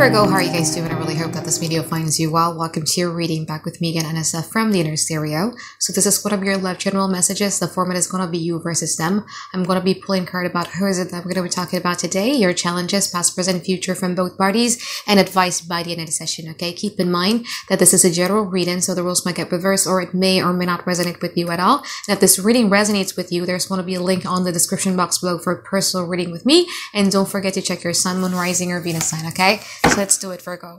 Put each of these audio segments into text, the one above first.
Virgo, how are you guys doing? I really hope that this video finds you well. Welcome to your reading, back with me again, Anisa from the Inner Stereo. So this is one of your love general messages. The format is going to be you versus them. I'm going to be pulling card about who is it that we're going to be talking about today, your challenges, past, present, future from both parties, and advice by the end of the session, okay? Keep in mind that this is a general reading, so the rules might get reversed or it may or may not resonate with you at all. And if this reading resonates with you, there's going to be a link on the description box below for a personal reading with me. And don't forget to check your sun, moon, rising, or Venus sign, okay? So let's do it, Virgo.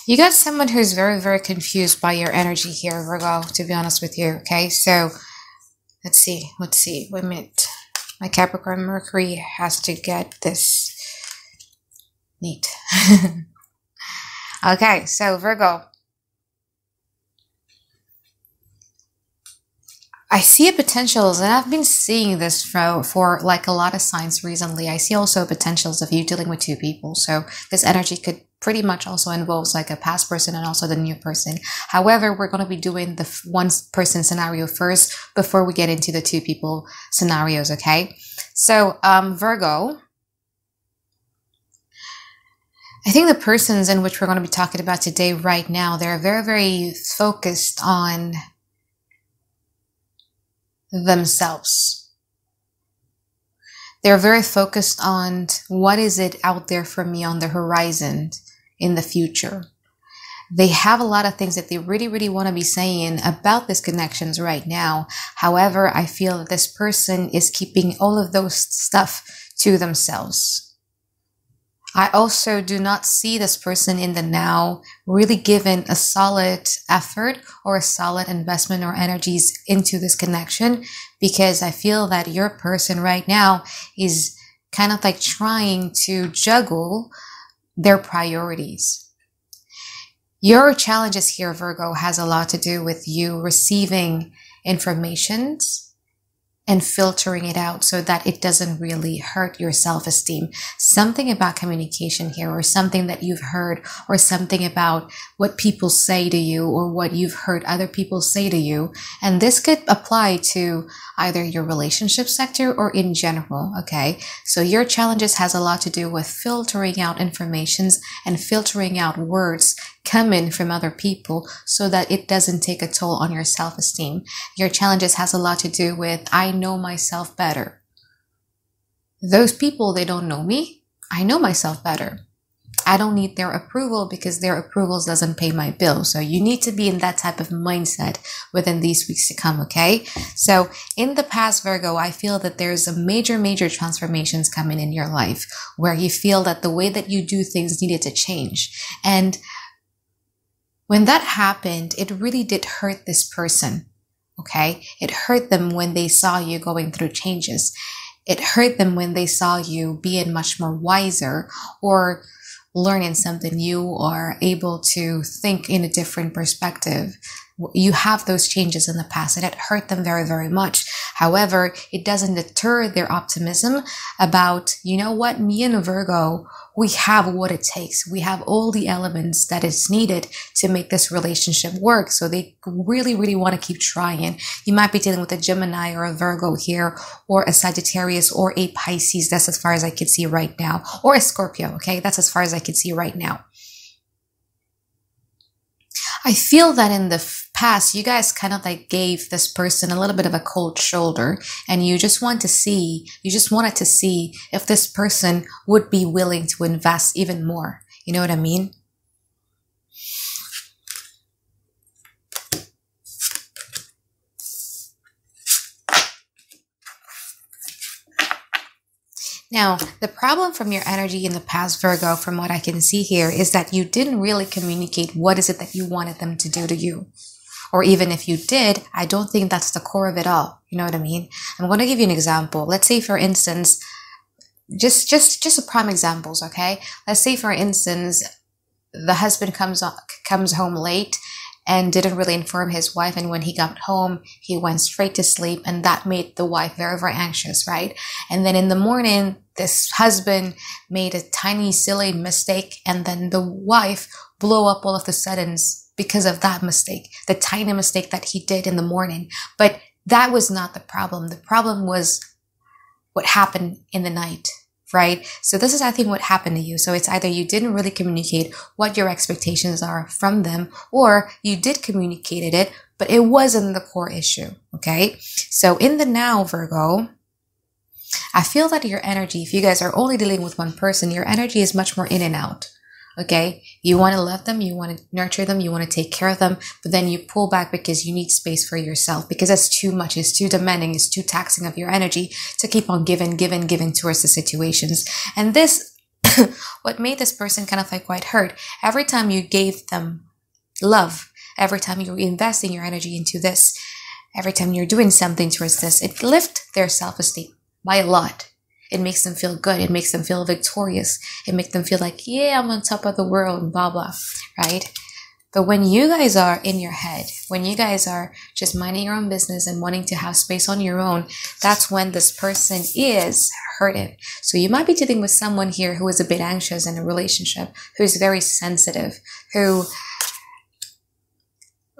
You got someone who's very, very confused by your energy here, Virgo, to be honest with you, okay? So, let's see. Wait a minute. My Capricorn Mercury has to get this neat. Okay, so Virgo. I see a potentials, and I've been seeing this for like a lot of signs recently. I see also potentials of you dealing with two people. So this energy could pretty much also involves like a past person and also the new person. However, we're going to be doing the one person scenario first before we get into the two people scenarios, okay? So Virgo, I think the persons in which we're going to be talking about today right now, they're very, very focused on themselves. They're very focused on what is it out there for me on the horizon in the future. They have a lot of things that they really, really want to be saying about these connections right now. However, I feel that this person is keeping all of those stuff to themselves. I also do not see this person in the now really giving a solid effort or a solid investment or energies into this connection, because I feel that your person right now is kind of like trying to juggle their priorities. Your challenges here, Virgo, has a lot to do with you receiving information and filtering it out so that it doesn't really hurt your self-esteem. Something about communication here, or something that you've heard, or something about what people say to you, or what you've heard other people say to you. And this could apply to either your relationship sector or in general, okay? So your challenges has a lot to do with filtering out informations and filtering out words coming from other people so that it doesn't take a toll on your self-esteem. Your challenges has a lot to do with, I know myself better. Those people, they don't know me. I know myself better. I don't need their approval because their approvals doesn't pay my bill. So you need to be in that type of mindset within these weeks to come, okay? So in the past, Virgo, I feel that there's a major transformations coming in your life where you feel that the way that you do things needed to change. And when that happened, it really did hurt this person, okay? It hurt them when they saw you going through changes. It hurt them when they saw you being much more wiser or learning something new or able to think in a different perspective. You have those changes in the past and it hurt them very, very much. However, it doesn't deter their optimism about, you know what, me and Virgo, we have what it takes. We have all the elements that is needed to make this relationship work. So they really, really want to keep trying. You might be dealing with a Gemini or a Virgo here, or a Sagittarius or a Pisces. That's as far as I can see right now. Or a Scorpio, okay? That's as far as I can see right now. I feel that in the past, you guys kind of like gave this person a little bit of a cold shoulder, and you just wanted to see if this person would be willing to invest even more. You know what I mean? Now, the problem from your energy in the past, Virgo, from what I can see here, is that you didn't really communicate what is it that you wanted them to do to you. Or even if you did, I don't think that's the core of it all. You know what I mean? I'm going to give you an example. Let's say, for instance, just a prime examples, okay? Let's say, for instance, the husband comes home late and didn't really inform his wife, and when he got home, he went straight to sleep, and that made the wife very, very anxious, right? And then in the morning, this husband made a tiny, silly mistake, and then the wife blew up all of the sudden because of that mistake, the tiny mistake that he did in the morning. But that was not the problem. The problem was what happened in the night, right? So this is, I think, what happened to you. So it's either you didn't really communicate what your expectations are from them, or you did communicate it, but it wasn't the core issue, okay? So in the now, Virgo, I feel that your energy, if you guys are only dealing with one person, your energy is much more in and out, okay? You want to love them, you want to nurture them, you want to take care of them, but then you pull back because you need space for yourself, because that's too much, it's too demanding, it's too taxing of your energy to keep on giving towards the situations. And this, what made this person kind of like quite hurt, every time you gave them love, every time you're investing your energy into this, every time you're doing something towards this, it lifts their self-esteem by a lot. It makes them feel good. It makes them feel victorious. It makes them feel like, yeah, I'm on top of the world, and blah, blah, right? But when you guys are in your head, when you guys are just minding your own business and wanting to have space on your own, that's when this person is hurted. So you might be dealing with someone here who is a bit anxious in a relationship, who is very sensitive, who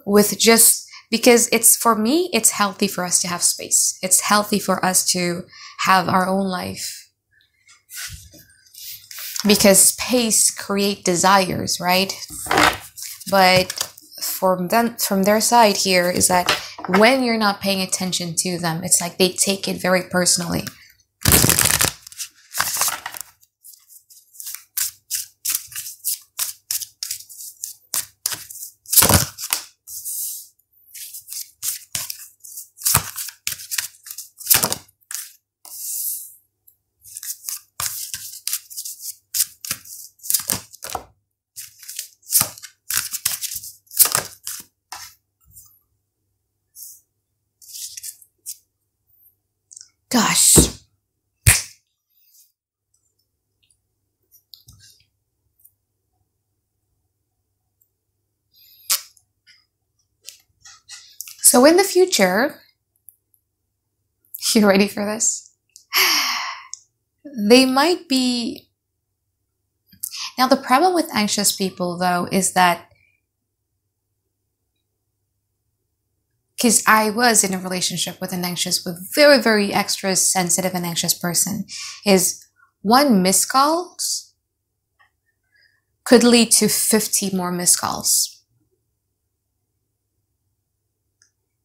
with just, because it's, for me, it's healthy for us to have space. It's healthy for us to have our own life, because space create desires, right? But from their side here is that when you're not paying attention to them, it's like they take it very personally. Gosh. So in the future, you ready for this? They might be... Now, the problem with anxious people, though, is that, because I was in a relationship with very, very extra sensitive and anxious person, is one missed calls could lead to 50 more missed calls.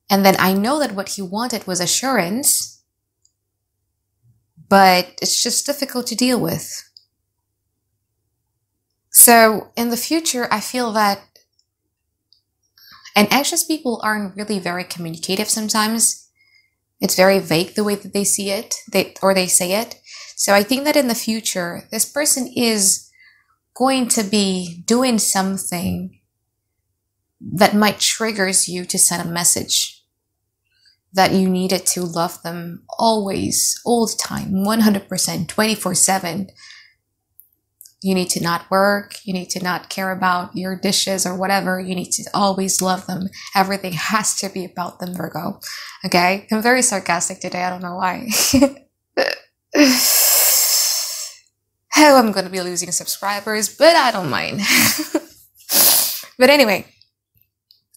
And then I know that what he wanted was assurance, but it's just difficult to deal with. So in the future, I feel that, and anxious people aren't really very communicative sometimes. It's very vague the way that they see it, they say it. So I think that in the future, this person is going to be doing something that might triggers you to send a message that you needed to love them always, all the time, 100%, 24/7. You need to not work. You need to not care about your dishes or whatever. You need to always love them. Everything has to be about them, Virgo. Okay? I'm very sarcastic today. I don't know why. Oh, I'm going to be losing subscribers, but I don't mind. But anyway,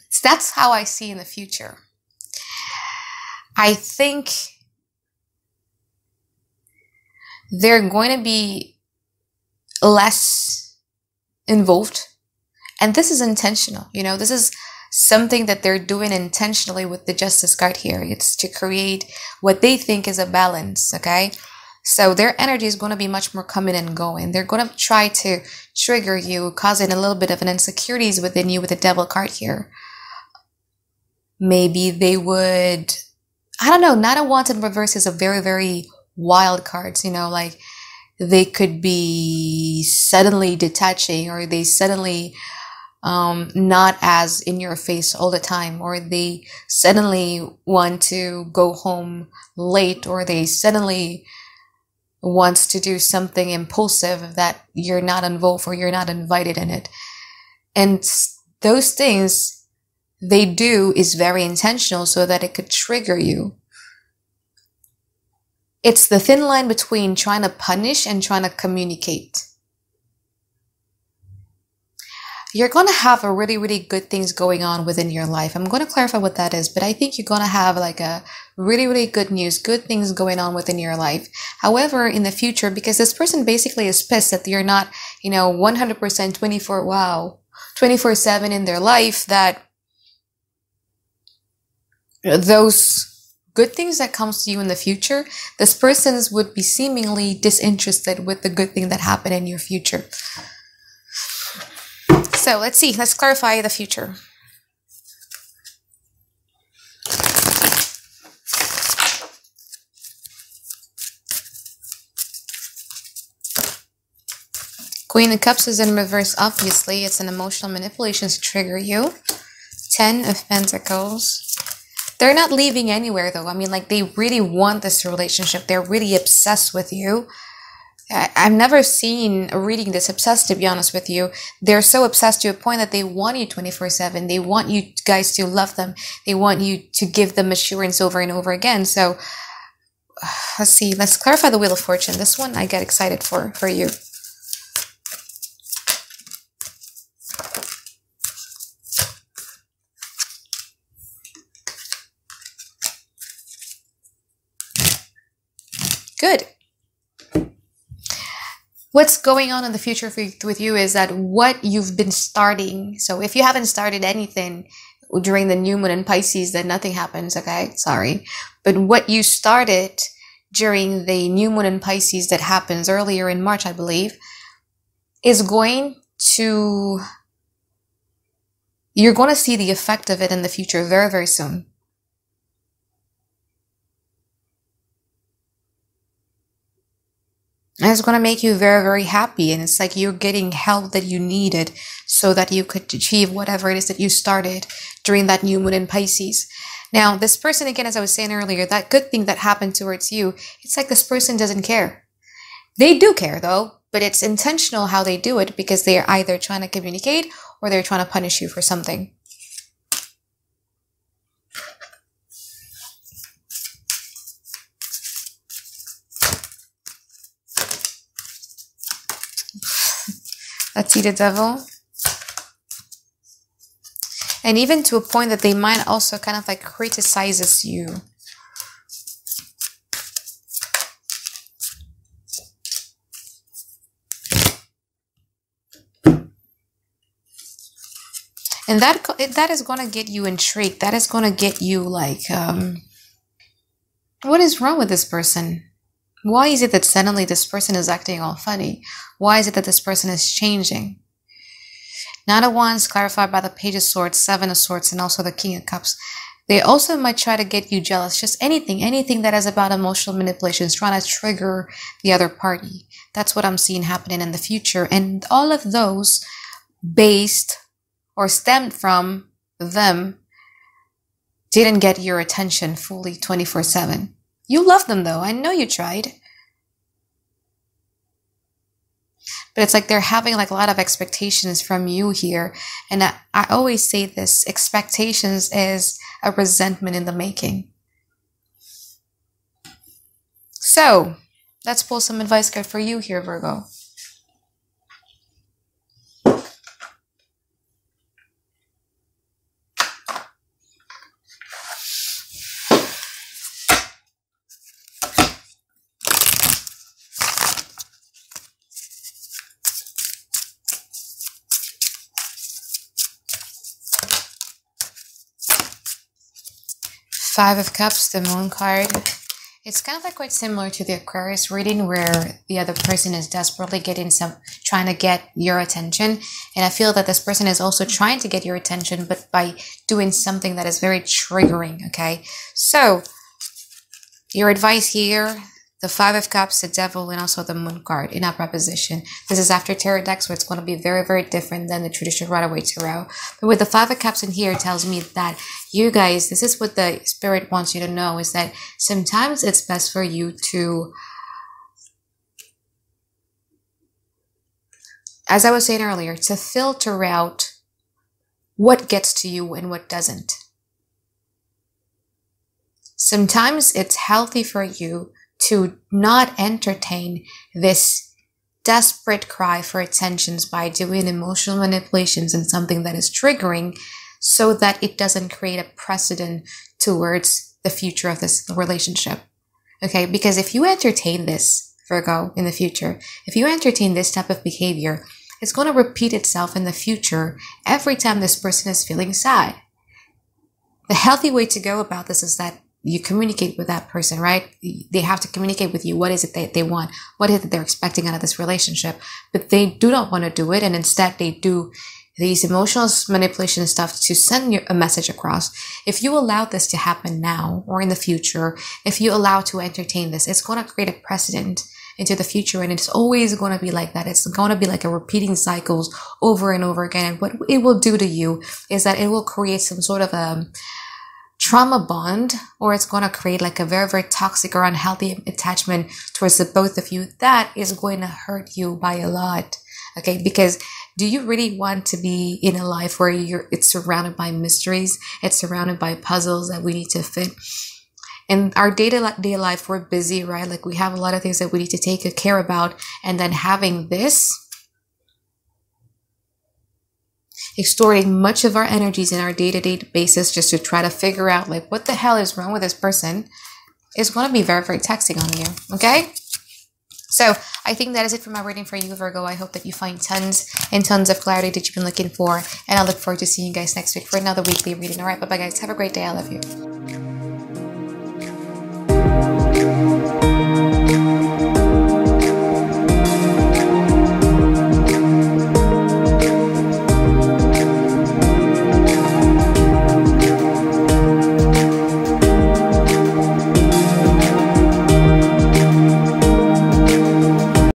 so that's how I see in the future. I think they're going to be less involved, and this is intentional. You know, this is something that they're doing intentionally with the Justice card here. It's to create what they think is a balance, okay? So their energy is going to be much more coming and going. They're going to try to trigger you, causing a little bit of an insecurities within you with the Devil card here. Maybe they would, I don't know, Not a Wanted in reverse is a very, very wild cards, you know, like they could be suddenly detaching, or they suddenly not as in your face all the time, or they suddenly want to go home late, or they suddenly wants to do something impulsive that you're not involved or you're not invited in it. And those things they do is very intentional so that it could trigger you. It's the thin line between trying to punish and trying to communicate. You're going to have a really, really good things going on within your life. I'm going to clarify what that is, but I think you're going to have like a really, really good news, good things going on within your life. However, in the future, because this person basically is pissed that you're not, 100% 24/7 in their life, that those good things that comes to you in the future, this person would be seemingly disinterested with the good thing that happened in your future. So let's see, let's clarify the future. Queen of Cups is in reverse, obviously. It's an emotional manipulation to trigger you. 10 of Pentacles. They're not leaving anywhere though. I mean, like, they really want this relationship. They're really obsessed with you. I've never seen a reading this obsessed, to be honest with you. They're so obsessed to a point that they want you 24/7. They want you guys to love them. They want you to give them assurance over and over again. So let's see. Let's clarify the Wheel of Fortune. This one I get excited for you. Good. What's going on in the future with you is that what you've been starting. So if you haven't started anything during the new moon in Pisces, then nothing happens. Okay. Sorry. But what you started during the new moon in Pisces that happens earlier in March, I believe, is going to, you're going to see the effect of it in the future very, very soon. And it's going to make you very, very happy. And it's like you're getting help that you needed so that you could achieve whatever it is that you started during that new moon in Pisces. Now, this person, again, as I was saying earlier, that good thing that happened towards you, it's like this person doesn't care. They do care, though, but it's intentional how they do it, because they are either trying to communicate or they're trying to punish you for something. Let's see the Devil. And even to a point that they might also kind of like criticizes you. And that is going to get you intrigued. That is going to get you like, what is wrong with this person? Why is it that suddenly this person is acting all funny? Why is it that this person is changing? Knight of Wands clarified by the Page of Swords, Seven of Swords, and also the King of Cups. They also might try to get you jealous. Just anything that is about emotional manipulation is trying to trigger the other party. That's what I'm seeing happening in the future. And all of those based or stemmed from them didn't get your attention fully 24/7. You love them though. I know you tried. But it's like they're having like a lot of expectations from you here. And I always say this, expectations is a resentment in the making. So let's pull some advice card for you here, Virgo. Five of Cups, the Moon card. It's kind of like quite similar to the Aquarius reading where the other person is desperately trying to get your attention. And I feel that this person is also trying to get your attention, but by doing something that is very triggering, okay? So, your advice here, the Five of Cups, the Devil, and also the Moon card in upright position. This is after Tarot decks, so it's going to be very, very different than the traditional Rider-Waite Tarot. But with the Five of Cups in here, it tells me that you guys, this is what the Spirit wants you to know, is that sometimes it's best for you to, as I was saying earlier, to filter out what gets to you and what doesn't. Sometimes it's healthy for you to not entertain this desperate cry for attentions by doing emotional manipulations and something that is triggering, so that it doesn't create a precedent towards the future of this relationship. Okay, because if you entertain this, Virgo, in the future, if you entertain this type of behavior, it's going to repeat itself in the future every time this person is feeling sad. The healthy way to go about this is that you communicate with that person, right? They have to communicate with you. What is it that they want? What is it they're expecting out of this relationship? But they do not want to do it. And instead they do these emotional manipulation stuff to send you a message across. If you allow this to happen now or in the future, if you allow to entertain this, it's going to create a precedent into the future. And it's always going to be like that. It's going to be like a repeating cycles over and over again. And what it will do to you is that it will create some sort of a trauma bond, or it's going to create like a very, very toxic or unhealthy attachment towards the both of you that is going to hurt you by a lot. Okay, because do you really want to be in a life where it's surrounded by mysteries, it's surrounded by puzzles that we need to fit? In our day-to-day life, we're busy, right? Like we have a lot of things that we need to take care about, and then having this extorting much of our energies in our day-to-day basis just to try to figure out like what the hell is wrong with this person is going to be very, very taxing on you. Okay, so I think that is it for my reading for you, Virgo. I hope that you find tons and tons of clarity that you've been looking for, and I look forward to seeing you guys next week for another weekly reading. All right, bye bye guys, have a great day. I love you.